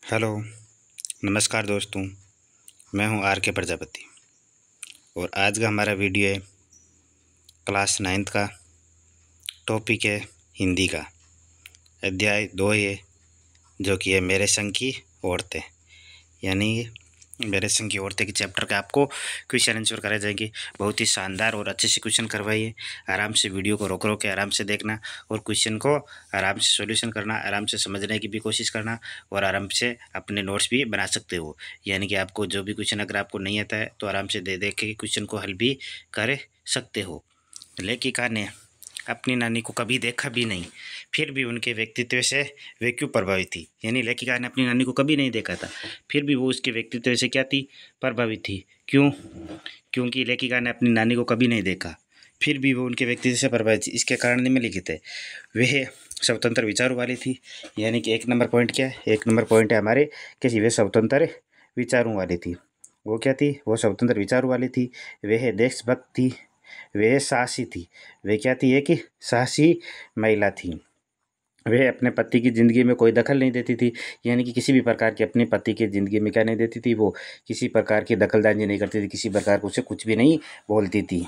Hello, नमस्कार दोस्तों। मैं हूं आर के प्रजापति और आज का हमारा वीडियो है क्लास 9th का। टॉपिक है हिंदी का। अध्याय 2 है जो कि है मेरे संग की औरतें। यानी मेरे संग की औरतें के चैप्टर का आपको क्वेश्चन आंसर कराए जाएंगे। बहुत ही शानदार और अच्छे से क्वेश्चन करवाइए। आराम से वीडियो को रोक रोक के आराम से देखना और क्वेश्चन को आराम से सॉल्यूशन करना, आराम से समझने की भी कोशिश करना और आराम से अपने नोट्स भी बना सकते हो। यानी कि आपको जो भी क्वेश्चन अगर आपको नहीं आता है तो आराम से देख के क्वेश्चन को हल भी कर सकते हो। लेखिका ने अपनी नानी को कभी देखा भी नहीं, फिर भी उनके व्यक्तित्व से वे क्यों प्रभावित थी। यानी लेखिका ने अपनी नानी को कभी नहीं देखा था, फिर भी वो उसके व्यक्तित्व से क्या थी, प्रभावित थी। क्यों? क्योंकि लेखिका ने अपनी नानी को कभी नहीं देखा, फिर भी वो उनके व्यक्तित्व से प्रभावित थी। इसके कारण निम्नलिखित है। वह स्वतंत्र विचारों वाली थी। यानी कि 1 नंबर पॉइंट क्या है? 1 नंबर पॉइंट है हमारे कि वे स्वतंत्र विचारों वाली थी। वो क्या थी? वो स्वतंत्र विचारों वाली थी। वह देशभक्त थी। वह साहसी थी। वे क्या थी? एक साहसी महिला थी। वह अपने पति की ज़िंदगी में कोई दखल नहीं देती थी। यानी कि किसी भी प्रकार की अपने पति की ज़िंदगी में क्या नहीं देती थी, वो किसी प्रकार की दखलंदाजी नहीं करती थी, किसी प्रकार को उसे कुछ भी नहीं बोलती थी।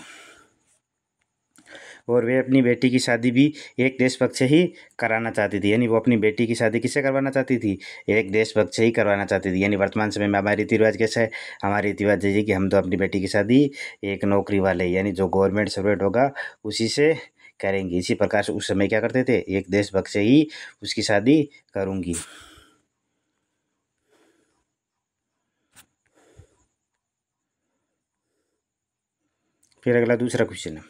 और वे अपनी बेटी की शादी भी एक देशभक्त से ही कराना चाहती थी। यानी वो अपनी बेटी की शादी किससे करवाना चाहती थी? एक देशभक्त से ही करवाना चाहती थी। यानी वर्तमान समय में हमारा रीति रिवाज कैसा है? हमारा रीति रिवाज है कि हम तो अपनी बेटी की शादी एक नौकरी वाले, यानी जो गवर्नमेंट सर्वेंट होगा उसी से करेंगे। इसी प्रकार से उस समय क्या करते थे? एक देशभक्त से ही उसकी शादी करूँगी। फिर अगला दूसरा क्वेश्चन है,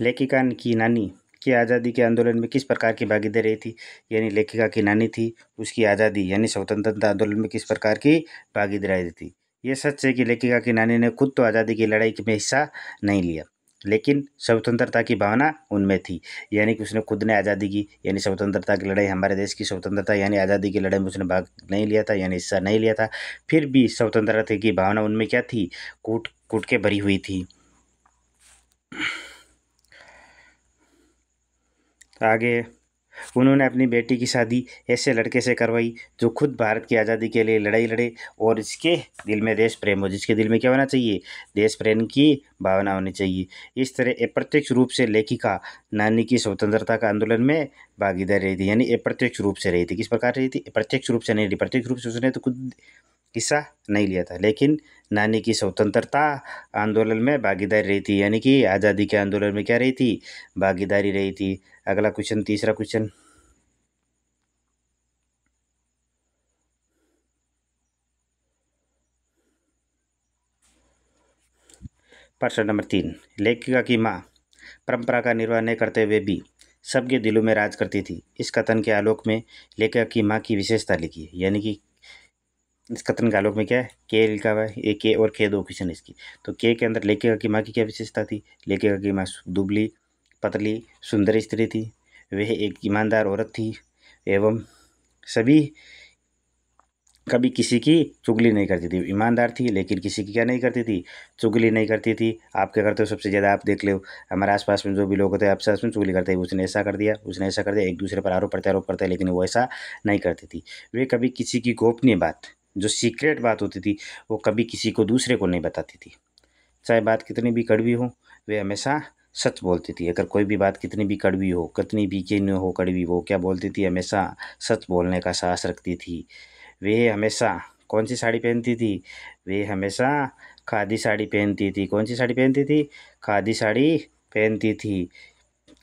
लेखिका की नानी की आज़ादी के आंदोलन में किस प्रकार की भागीदारी रही थी? यानी लेखिका की नानी थी, उसकी आज़ादी यानी स्वतंत्रता आंदोलन में किस प्रकार की भागीदारी रही थी? ये सच है कि लेखिका की नानी ने खुद तो आज़ादी की लड़ाई में हिस्सा नहीं लिया, लेकिन स्वतंत्रता की भावना उनमें थी। यानी कि उसने खुद ने आज़ादी की, यानी स्वतंत्रता की लड़ाई, हमारे देश की स्वतंत्रता यानी आज़ादी की लड़ाई में उसने भाग नहीं लिया था, यानी हिस्सा नहीं लिया था। फिर भी स्वतंत्रता की भावना उनमें क्या थी? कूट कूट के भरी हुई थी। आगे उन्होंने अपनी बेटी की शादी ऐसे लड़के से करवाई जो खुद भारत की आज़ादी के लिए लड़ाई लड़े और इसके दिल में देश प्रेम हो। जिसके दिल में क्या होना चाहिए? देश प्रेम की भावना होनी चाहिए। इस तरह अप्रत्यक्ष रूप से लेखिका नानी की स्वतंत्रता का आंदोलन में भागीदार रही थी। यानी अप्रत्यक्ष रूप से रही थी। किस प्रकार रही थी? प्रत्यक्ष रूप से नहीं रही। प्रत्यक्ष रूप से उसने तो खुद हिस्सा नहीं लिया था, लेकिन नानी की स्वतंत्रता आंदोलन में भागीदारी रही थी। यानी कि आज़ादी के आंदोलन में क्या रही थी? भागीदारी रही थी। अगला क्वेश्चन, तीसरा क्वेश्चन, प्रश्न नंबर 3, लेखिका की माँ परंपरा का निर्वाह नहीं करते हुए भी सबके दिलों में राज करती थी। इस कथन के आलोक में लेखिका की माँ की विशेषता लिखी। यानी कि इस कथन के आलोक में क्या है? के लिखा हुआ है, ए के और के, दो क्वेश्चन इसकी। तो के अंदर लेखिका की माँ की क्या विशेषता थी? लेखिका की माँ दुबली पतली सुंदर स्त्री थी। वह एक ईमानदार औरत थी एवं सभी कभी किसी की चुगली नहीं करती थी। ईमानदार थी लेकिन किसी की क्या नहीं करती थी? चुगली नहीं करती थी। आप क्या करते हो? सबसे ज़्यादा आप देख लो, हमारे आसपास में जो भी लोग होते हैं आपसे में चुगली करते हैं। उसने ऐसा कर दिया, उसने ऐसा कर दिया, एक दूसरे पर आरोप प्रत्यारोप करते हैं, लेकिन वो ऐसा नहीं करती थी। वे कभी किसी की गोपनीय बात, जो सीक्रेट बात होती थी, वो कभी किसी को दूसरे को नहीं बताती थी। चाहे बात कितनी भी कड़वी हो, वे हमेशा सच बोलती थी। अगर कोई भी बात कितनी भी कड़वी हो, कितनी भी क्यों हो कड़वी, वो क्या बोलती थी? हमेशा सच बोलने का साहस रखती थी। वे हमेशा कौन सी साड़ी पहनती थी? वे हमेशा खादी साड़ी पहनती थी। कौन सी साड़ी पहनती थी? खादी साड़ी पहनती थी।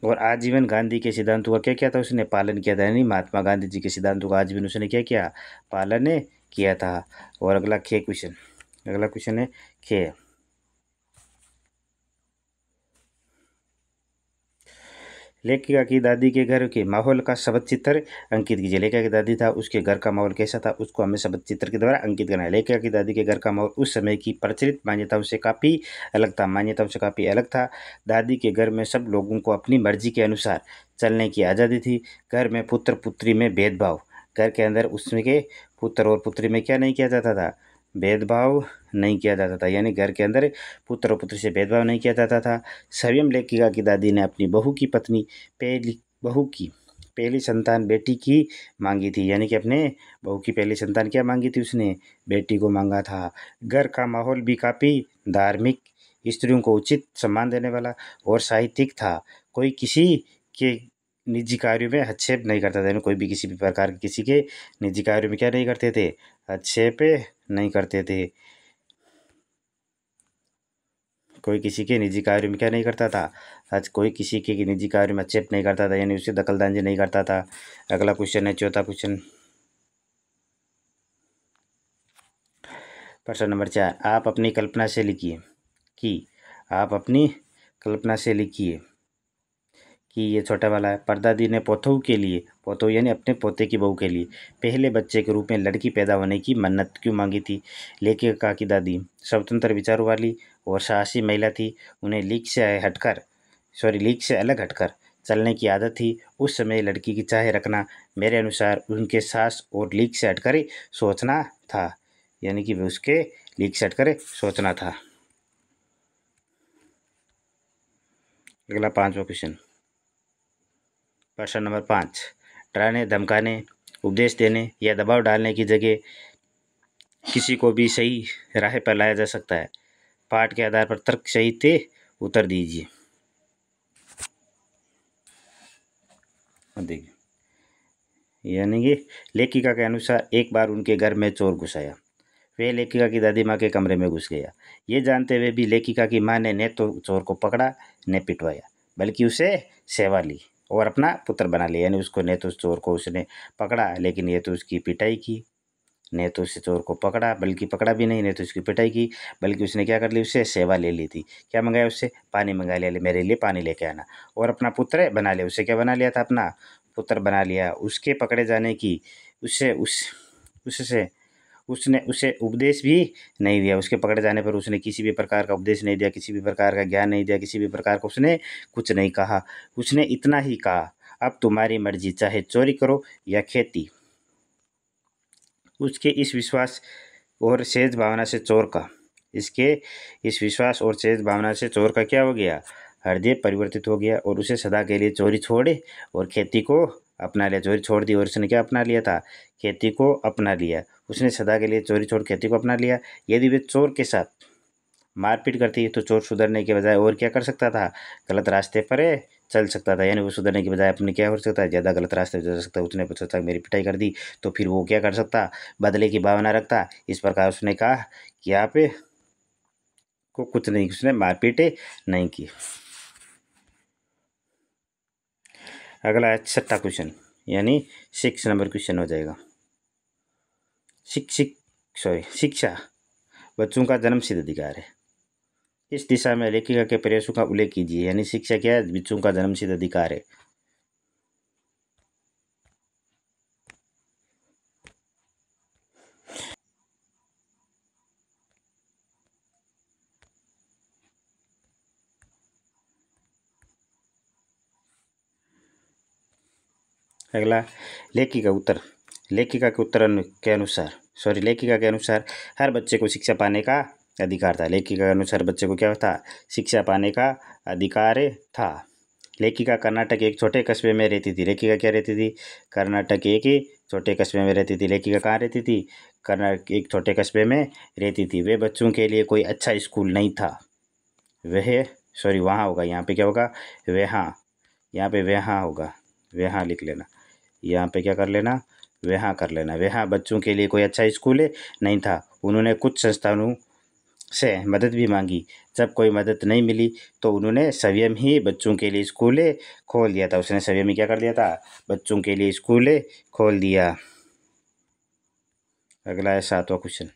और आजीवन गांधी के सिद्धांतों का क्या किया था? उसने पालन किया था। यानी महात्मा गांधी जी के सिद्धांतों का आजीवन उसने क्या किया? पालन किया था। और अगला खे क्वेश्चन, अगला क्वेश्चन है खे, लेखिका की दादी के घर के माहौल का शब्द चित्र अंकित कीजिए। लेखिका की दादी था, उसके घर का माहौल कैसा था, उसको हमें शब्द चित्र के द्वारा अंकित करना है। लेखिका की दादी के घर का माहौल उस समय की प्रचलित मान्यताओं से काफ़ी अलग था। मान्यताओं से काफ़ी अलग था। दादी के घर में सब लोगों को अपनी मर्जी के अनुसार चलने की आज़ादी थी। घर में पुत्र पुत्री में भेदभाव, घर के अंदर उसमें के पुत्र और पुत्री में क्या नहीं किया जाता था? भेदभाव नहीं किया जाता था। यानी घर के अंदर पुत्र और पुत्री से भेदभाव नहीं किया जाता था। स्वयं लेखिका की दादी ने अपनी बहू की पहली संतान बेटी की मांगी थी, यानी कि अपने बहू की पहली संतान क्या मांगी थी उसने, बेटी को मांगा था। घर का माहौल भी काफ़ी धार्मिक, स्त्रियों को उचित सम्मान देने वाला और साहित्यिक था। कोई किसी के निजी कार्यों में हस्तक्षेप नहीं करता था, यानी कोई भी किसी भी प्रकार के किसी के निजी कार्यों में क्या नहीं करते थे, हस्तक्षेप नहीं करते थे। कोई किसी के निजी कार्य में क्या नहीं करता था, आज कोई किसी के निजी कार्य में हस्तक्षेप नहीं करता था, यानी उसे दखलंदाजी नहीं करता था। अगला क्वेश्चन है चौथा क्वेश्चन, प्रश्न नंबर 4, आप अपनी कल्पना से लिखिए कि आप अपनी कल्पना से लिखिए कि ये छोटा वाला है, परदादी ने पोतों के लिए, पोतों यानी अपने पोते की बहू के लिए पहले बच्चे के रूप में लड़की पैदा होने की मन्नत क्यों मांगी थी। लेखिका की दादी स्वतंत्र विचारों वाली और साहसी महिला थी। उन्हें लीक से अलग हटकर चलने की आदत थी। उस समय लड़की की चाह रखना मेरे अनुसार उनके सास और लीक से हटकर सोचना था, यानी कि उसके लीक से हटकर सोचना था। अगला 5वां क्वेश्चन, प्रश्न नंबर 5, डराने, धमकाने, उपदेश देने या दबाव डालने की जगह किसी को भी सही राह पर लाया जा सकता है। पाठ के आधार पर तर्क सहित उत्तर दीजिए। देखिए, यानी कि लेखिका के अनुसार एक बार उनके घर में चोर घुस आया। वे लेखिका की दादी माँ के कमरे में घुस गया। ये जानते हुए भी लेखिका की माँ ने न तो चोर को पकड़ा न पिटवाया, बल्कि उसे सेवा ली और अपना पुत्र बना लिया। यानी उसको न तो उस चोर को उसने पकड़ा, लेकिन ये तो उसकी पिटाई की, ने तो उस चोर को पकड़ा, बल्कि पकड़ा भी नहीं, ने तो उसकी पिटाई की, बल्कि उसने क्या कर ली, उससे सेवा ले ली थी। क्या मंगाया उससे, पानी मंगा लिया, मेरे लिए पानी लेके आना, और अपना पुत्र बना लिया। उससे क्या बना लिया था, अपना पुत्र बना लिया। उसके पकड़े जाने की उससे उसने उसे उपदेश भी नहीं दिया। उसके पकड़े जाने पर उसने किसी भी प्रकार का उपदेश नहीं दिया, किसी भी प्रकार का ज्ञान नहीं दिया, किसी भी प्रकार का उसने कुछ नहीं कहा। उसने इतना ही कहा, अब तुम्हारी मर्जी, चाहे चोरी करो या खेती। उसके इस विश्वास और सहज भावना से चोर का क्या हो गया, हृदय परिवर्तित हो गया और उसे सदा के लिए चोरी छोड़े और खेती को अपना लिया। चोरी छोड़ दी और उसने क्या अपना लिया था, खेती को अपना लिया। उसने सदा के लिए चोरी छोड़ खेती को अपना लिया। यदि वे चोर के साथ मारपीट करती तो चोर सुधरने के बजाय और क्या कर सकता था, गलत रास्ते पर चल सकता था। यानी वो सुधरने के बजाय अपने क्या हो सकता है, ज़्यादा गलत रास्ते पर चल सकता है। उसने सोचा मेरी पिटाई कर दी तो फिर वो क्या कर सकता, बदले की भावना रखता। इस प्रकार उसने कहा कि आप को कुछ नहीं, उसने मारपीट नहीं की। अगला है 6वां क्वेश्चन, यानी 6 नंबर क्वेश्चन हो जाएगा। शिक्षा बच्चों का जन्मसिद्ध अधिकार है। इस दिशा में लेखिका के प्रयासों का उल्लेख कीजिए। यानी शिक्षा क्या है, बच्चों का जन्मसिद्ध अधिकार है। अगला लेखिका के अनुसार हर बच्चे को शिक्षा पाने का अधिकार था। लेखिका के अनुसार बच्चे को क्या था, शिक्षा पाने का अधिकार था। लेखिका कर्नाटक एक छोटे कस्बे में रहती थी। लेखिका क्या रहती थी, कर्नाटक एक छोटे कस्बे में रहती थी। लेखिका कहाँ रहती थी, कर्नाटक एक छोटे कस्बे में रहती थी। वे बच्चों के लिए कोई अच्छा स्कूल नहीं था। वहाँ होगा, यहाँ पे क्या होगा, वहाँ, यहाँ पे वहाँ होगा, वहाँ लिख लेना। यहाँ पे क्या कर लेना, वहाँ कर लेना। वहाँ बच्चों के लिए कोई अच्छा स्कूल नहीं था। उन्होंने कुछ संस्थानों से मदद भी मांगी। जब कोई मदद नहीं मिली तो उन्होंने स्वयं ही बच्चों के लिए स्कूल खोल दिया था। उसने स्वयं ही क्या कर दिया था, बच्चों के लिए स्कूल खोल दिया। अगला है 7वां क्वेश्चन,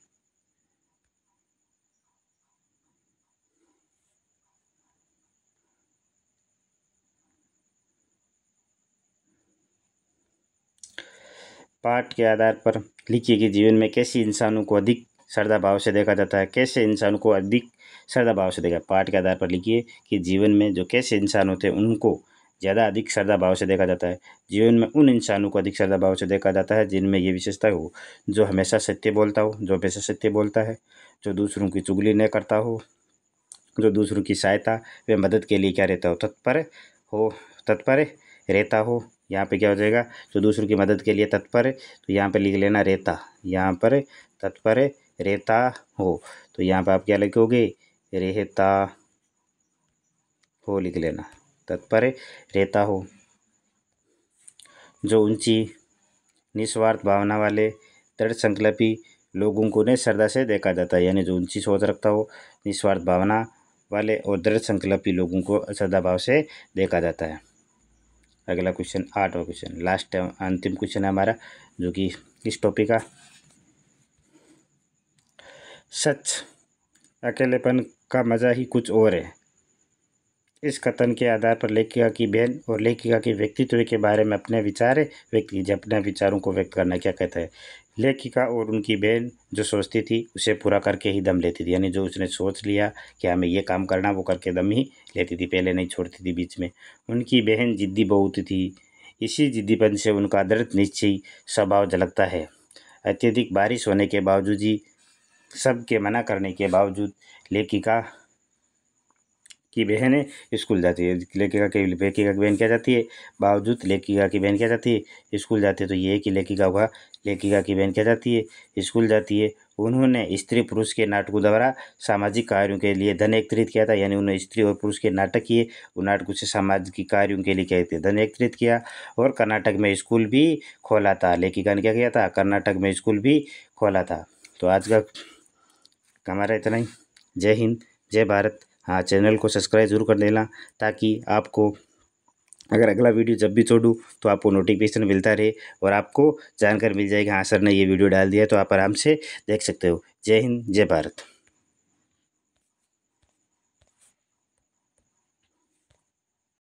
पाठ के आधार पर लिखिए कि जीवन में कैसे इंसानों को अधिक श्रद्धा भाव से देखा जाता है। कैसे इंसानों को अधिक श्रद्धा भाव से देखा, पाठ के आधार पर लिखिए कि जीवन में जो कैसे इंसान होते हैं उनको ज़्यादा अधिक श्रद्धा भाव से देखा जाता है। जीवन में उन इंसानों को अधिक श्रद्धा भाव से देखा जाता है जिनमें ये विशेषता हो, जो हमेशा सत्य बोलता हो, जो दूसरों की चुगली न करता हो, जो दूसरों की सहायता व मदद के लिए क्या रहता हो, तत्पर रहता हो, यहाँ पे क्या हो जाएगा, जो दूसरों की मदद के लिए तत्पर है, तो यहाँ पे लिख लेना रहता, यहाँ पर तत्पर रहता हो, तो यहाँ पर आप क्या लिखोगे, रहता हो लिख लेना, तत्पर रहता हो। जो ऊंची निस्वार्थ भावना वाले दृढ़ संकल्पी लोगों को ने श्रद्धा से देखा जाता है, यानी जो ऊंची सोच रखता हो, निस्वार्थ भावना वाले और दृढ़ संकल्पी लोगों को श्रद्धा भाव से देखा जाता है। अगला क्वेश्चन 8वां क्वेश्चन, लास्ट अंतिम क्वेश्चन है हमारा, जो कि इस टॉपिक का, सच अकेलेपन का मज़ा ही कुछ और है। इस कथन के आधार पर लेखिका की बहन और लेखिका के व्यक्तित्व के बारे में अपने विचार अपने विचारों को व्यक्त करना क्या कहता है। लेखिका और उनकी बहन जो सोचती थी उसे पूरा करके ही दम लेती थी, यानी जो उसने सोच लिया कि हमें ये काम करना, वो करके दम ही लेती थी, पहले नहीं छोड़ती थी बीच में। उनकी बहन जिद्दी बहुत थी, इसी जिद्दीपन से उनका दृढ़ निश्चयी स्वभाव झलकता है। अत्यधिक बारिश होने के बावजूद ही, सबके मना करने के बावजूद लेखिका की बहन स्कूल जाती है, लेखिका की बहन क्या जाती है, बावजूद लेखिका की बहन क्या जाती है, स्कूल जाती है। तो ये है कि लेखिका हुआ, लेखिका की बहन क्या जाती है, स्कूल जाती है। उन्होंने स्त्री पुरुष के नाटकों द्वारा सामाजिक कार्यों के लिए धन एकत्रित किया था, यानी उन्होंने स्त्री और पुरुष के नाटक किए, उन नाटकों से सामाजिक कार्यों के लिए क्या कहते धन एकत्रित किया। और कर्नाटक में स्कूल भी खोला था, लेखिका ने क्या किया था, कर्नाटक में स्कूल भी खोला था। तो आज का हमारा इतना ही। जय हिंद, जय भारत। हाँ, चैनल को सब्सक्राइब जरूर कर देना, ताकि आपको अगर अगला वीडियो जब भी छोड़ूँ तो आपको नोटिफिकेशन मिलता रहे और आपको जानकारी मिल जाएगी, हाँ सर ने ये वीडियो डाल दिया, तो आप आराम से देख सकते हो। जय हिंद, जय भारत।